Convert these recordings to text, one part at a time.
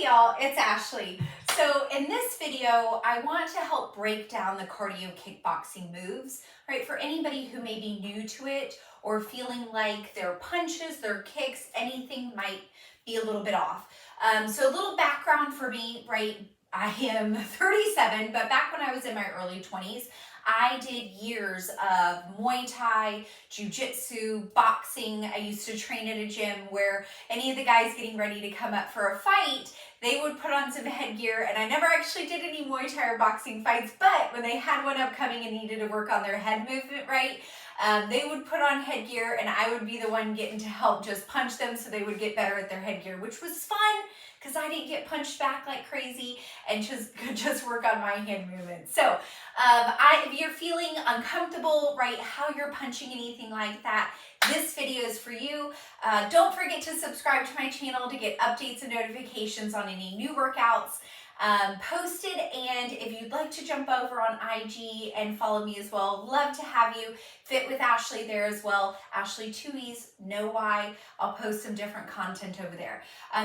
y'all, it's Ashley. So in this video, I want to help break down the cardio kickboxing moves, right? For anybody who may be new to it or feeling like their punches, their kicks, anything might be a little bit off. So a little background for me, right? I am 37, but back when I was in my early 20s, I did years of Muay Thai, Jiu-Jitsu, boxing. I used to train at a gym where any of the guys getting ready to come up for a fight, they would put on some headgear, and I never actually did any Muay Thai or boxing fights, but when they had one upcoming and needed to work on their head movement, right, they would put on headgear and I would be the one getting to help just punch them so they would get better at their headgear, which was fun because I didn't get punched back like crazy and could just work on my hand movement. So if you're feeling uncomfortable, right, how you're punching, anything like that, this video is for you. Don't forget to subscribe to my channel to get updates and notifications on any new workouts posted. And if you'd like to jump over on IG and follow me as well, love to have you. Fit with Ashley there as well. Ashley 2E's, no Y. I'll post some different content over there.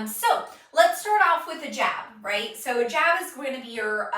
So let's start off with a jab, right? So a jab is going to be your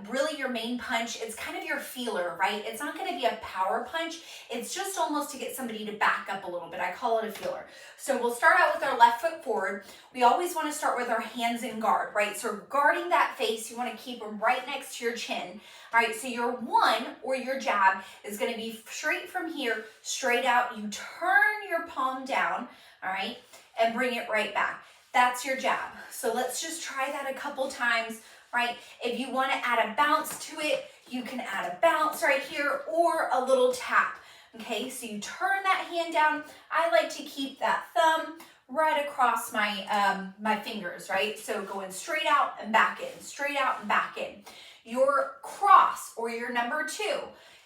really your main punch. It's kind of your feeler, right? It's not going to be a power punch. It's just almost to get somebody to back up a little bit. I call it a feeler. So we'll start out with our left foot forward. We always want to start with our hands in guard, right? So guarding that face, you want to keep them right next to your chin. All right, so your one or your jab is going to be straight from here, straight out. You turn your palm down, all right, and bring it right back. That's your jab. So let's just try that a couple times, right? If you want to add a bounce to it, you can add a bounce right here or a little tap. Okay, so you turn that hand down. I like to keep that thumb right across my my fingers, right? So going straight out and back in, straight out and back in. Your cross or your number two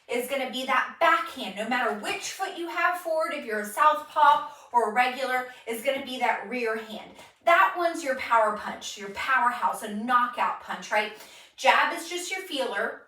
is going to be that backhand. No matter which foot you have forward, if you're a southpaw or a regular, is going to be that rear hand. That one's your power punch, your powerhouse, a knockout punch, right? Jab is just your feeler.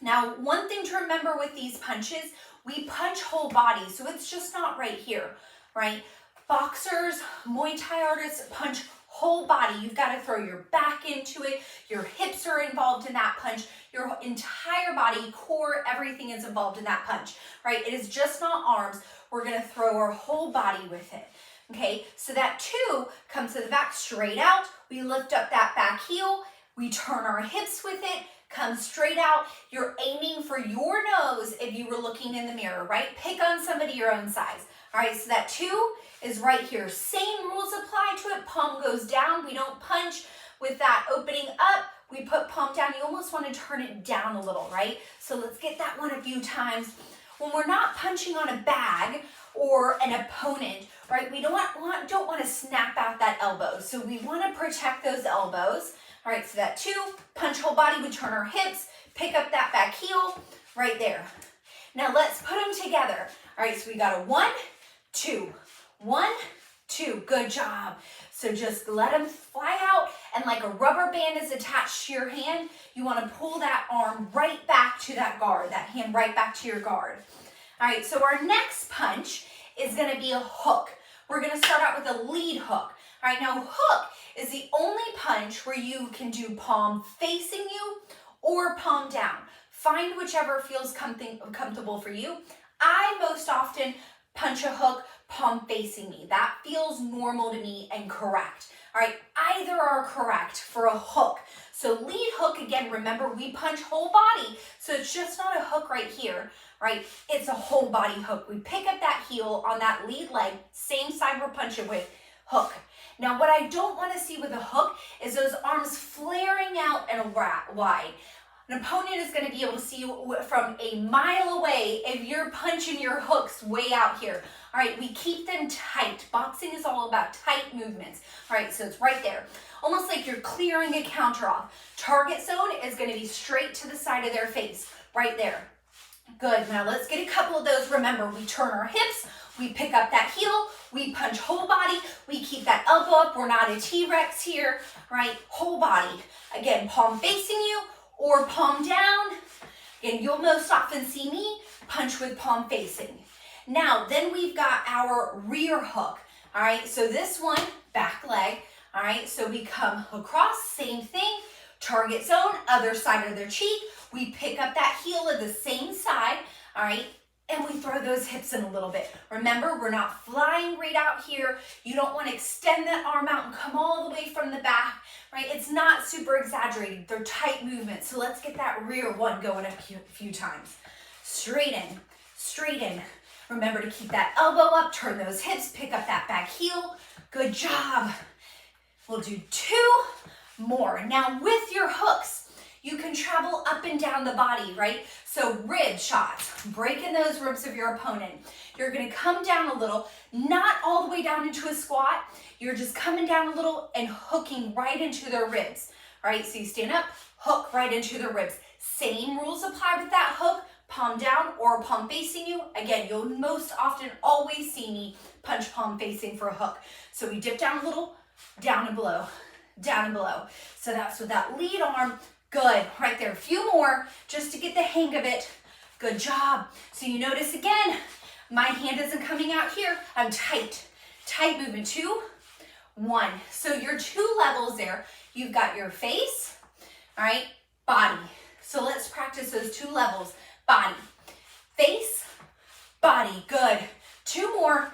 Now, one thing to remember with these punches, we punch whole body, so it's just not right here, right? Boxers, Muay Thai artists punch whole body. You've got to throw your back into it. Your hips are involved in that punch. Your entire body, core, everything is involved in that punch, right? It is just not arms. We're going to throw our whole body with it. Okay, so that two comes to the back, straight out. We lift up that back heel. We turn our hips with it. Come straight out. You're aiming for your nose if you were looking in the mirror, right? Pick on somebody your own size. All right, so that two is right here. Same rules apply to it. Palm goes down. We don't punch with that opening up. We put palm down. You almost want to turn it down a little, right? So let's get that one a few times. When we're not punching on a bag or an opponent, right, we don't want to snap out that elbow. So we want to protect those elbows. All right, so that two, punch whole body. We turn our hips, pick up that back heel right there. Now let's put them together. All right, so we got a 1, 2, 1, 2. Good job. So just let them fly out, and like a rubber band is attached to your hand, you want to pull that arm right back to that guard, that hand right back to your guard. All right, so our next punch is going to be a hook. We're going to start out with a lead hook. All right, now hook is the only punch where you can do palm facing you or palm down. Find whichever feels comfortable for you. I most often punch a hook palm facing me. That feels normal to me and correct. All right, either are correct for a hook. So lead hook, again, remember we punch whole body, so it's just not a hook right here, right? It's a whole body hook. We pick up that heel on that lead leg, same side we're punching with, hook. Now what I don't want to see with a hook is those arms flaring out and wide. An opponent is going to be able to see you from a mile away if you're punching your hooks way out here. All right, we keep them tight. Boxing is all about tight movements. All right, so it's right there. Almost like you're clearing a counter off. Target zone is going to be straight to the side of their face, right there. Good, now let's get a couple of those. Remember, we turn our hips, we pick up that heel, we punch whole body, we keep that elbow up. We're not a T-Rex here, right? Whole body. Again, palm facing you, or palm down, and you'll most often see me punch with palm facing. Now, then we've got our rear hook. All right, so this one, back leg, All right, so we come across, same thing, target zone, other side of their cheek. We pick up that heel of the same side, all right, and we throw those hips in a little bit. Remember, we're not flying right out here. You don't want to extend that arm out and come all the way from the back, right? It's not super exaggerated. They're tight movements. So let's get that rear one going a few times. Straight in, straight in. Remember to keep that elbow up, turn those hips, pick up that back heel. Good job. We'll do 2 more. Now with your hooks, you can travel up and down the body, right? So rib shots, breaking those ribs of your opponent. You're gonna come down a little, not all the way down into a squat. You're just coming down a little and hooking right into their ribs. All right, so you stand up, hook right into the ribs. Same rules apply with that hook, palm down or palm facing you. Again, you'll most often always see me punch palm facing for a hook. So we dip down a little, down and below, down and below. So that's with that lead arm. Good, right there, a few more just to get the hang of it. Good job. So you notice again, my hand isn't coming out here. I'm tight, tight movement. 2, 1. So your 2 levels there. You've got your face, all right, body. So let's practice those 2 levels. Body, face, body. Good. 2 more,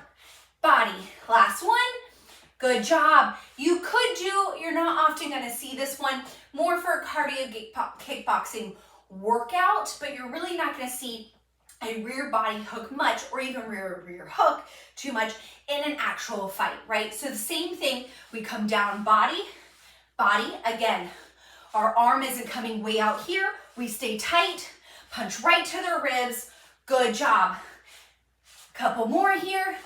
body. Last one. Good job. You could do, you're not often going to see this one, more for a cardio kickboxing workout, but you're really not going to see a rear body hook much, or even rear hook too much in an actual fight, right? So the same thing, we come down body, body. Again, our arm isn't coming way out here. We stay tight, punch right to their ribs. Good job. Couple more here.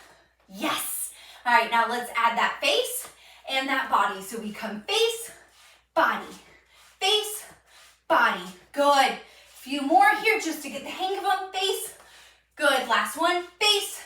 Yes. All right, now let's add that face and that body. So we come face, body, face, body. Good. Few more here just to get the hang of them. Face. Good. Last one. Face,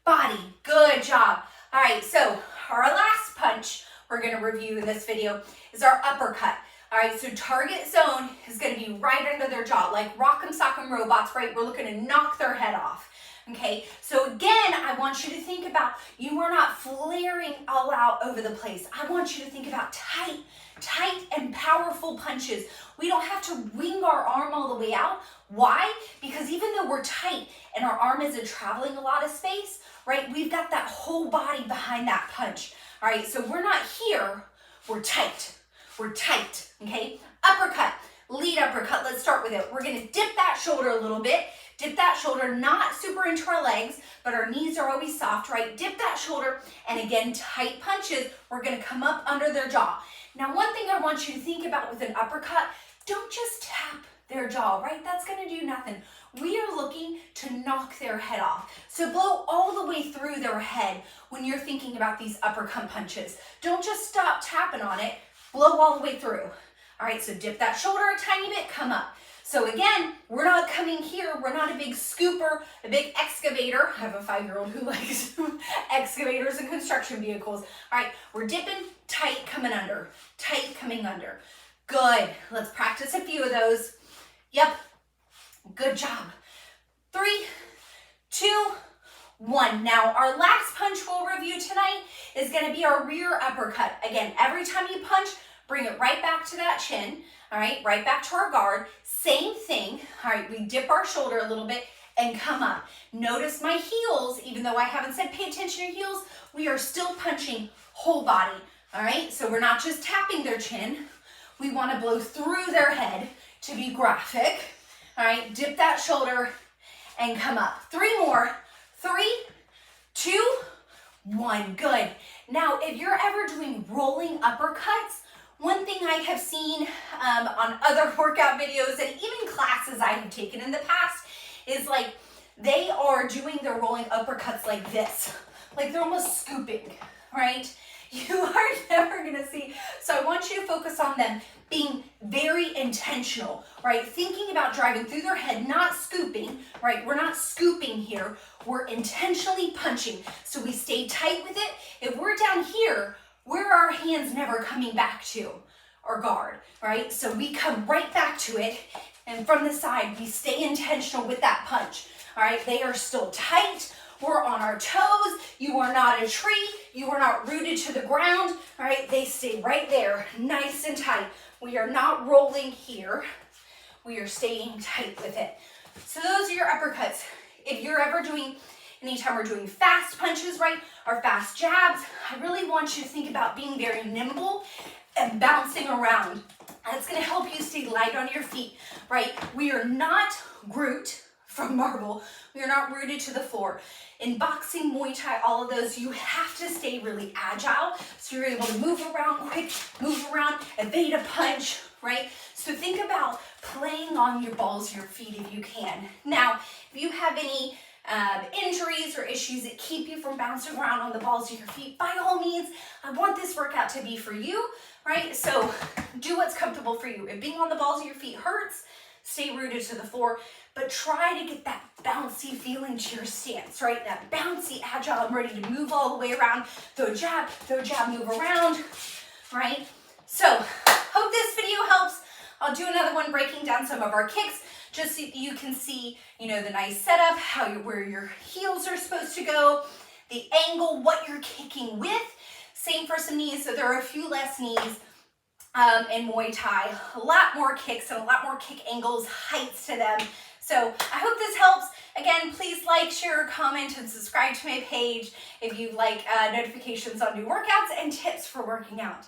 body. Good job. All right, so our last punch we're going to review in this video is our uppercut. All right, so target zone is going to be right under their jaw, like rock'em sock'em robots, right? We're looking to knock their head off. Okay, so again, I want you to think about, you are not flaring all out over the place. I want you to think about tight and powerful punches. We don't have to wing our arm all the way out. Why? Because even though we're tight and our arm isn't traveling a lot of space, right, we've got that whole body behind that punch. All right, so we're not here, we're tight, okay? Uppercut, lead uppercut, let's start with it. We're gonna dip that shoulder a little bit. Dip that shoulder, not super into our legs, but our knees are always soft, right? Dip that shoulder, and again, tight punches. We're gonna come up under their jaw. Now, one thing I want you to think about with an uppercut, don't just tap their jaw, right? That's gonna do nothing. We are looking to knock their head off. So blow all the way through their head when you're thinking about these uppercut punches. Don't just stop tapping on it, blow all the way through. All right, so dip that shoulder a tiny bit, come up. So again, we're not coming here. We're not a big scooper, a big excavator. I have a 5-year-old who likes excavators and construction vehicles. All right, we're dipping, tight, coming under, tight, coming under. Good. Let's practice a few of those. Yep. Good job. 3, 2, 1. Now, our last punch we'll review tonight is going to be our rear uppercut. Again, every time you punch, bring it right back to that chin. All right, right back to our guard. Same thing. All right, we dip our shoulder a little bit and come up. Notice my heels, even though I haven't said pay attention to your heels, we are still punching whole body. All right, so we're not just tapping their chin. We want to blow through their head to be graphic. All right, dip that shoulder and come up. 3 more. 3, 2, 1. Good. Now, if you're ever doing rolling uppercuts, one thing I have seen on other workout videos and even classes I have taken in the past is like they are doing their rolling uppercuts like this. Like they're almost scooping, right? You are never gonna see. So I want you to focus on them being very intentional, right? Thinking about driving through their head, not scooping, right? We're not scooping here. We're intentionally punching. So we stay tight with it. If we're down here, where are our hands never coming back to? Our guard, right? So we come right back to it, and from the side, we stay intentional with that punch, all right? They are still tight. We're on our toes. You are not a tree. You are not rooted to the ground, all right? They stay right there, nice and tight. We are not rolling here. We are staying tight with it. So those are your uppercuts. If you're ever doing, anytime we're doing fast punches, right, or fast jabs, I really want you to think about being very nimble and bouncing around. That's gonna help you stay light on your feet, right? We are not Groot from Marvel. We are not rooted to the floor. In boxing, Muay Thai, all of those, you have to stay really agile. So you're able to move around quick, move around, evade a punch, right? So think about playing on your balls of your feet if you can. Now, if you have any injuries or issues that keep you from bouncing around on the balls of your feet, by all means, I want this workout to be for you, right? So do what's comfortable for you. If being on the balls of your feet hurts, stay rooted to the floor, but try to get that bouncy feeling to your stance, right? That bouncy, agile, I'm ready to move all the way around, throw jab, move around, right? So hope this video helps. I'll do another one breaking down some of our kicks, just so you can see, you know, the nice setup, where your heels are supposed to go, the angle, what you're kicking with. Same for some knees, so there are a few less knees in Muay Thai, a lot more kicks and a lot more kick angles, heights to them. So I hope this helps. Again, please like, share, comment, and subscribe to my page if you like notifications on new workouts and tips for working out.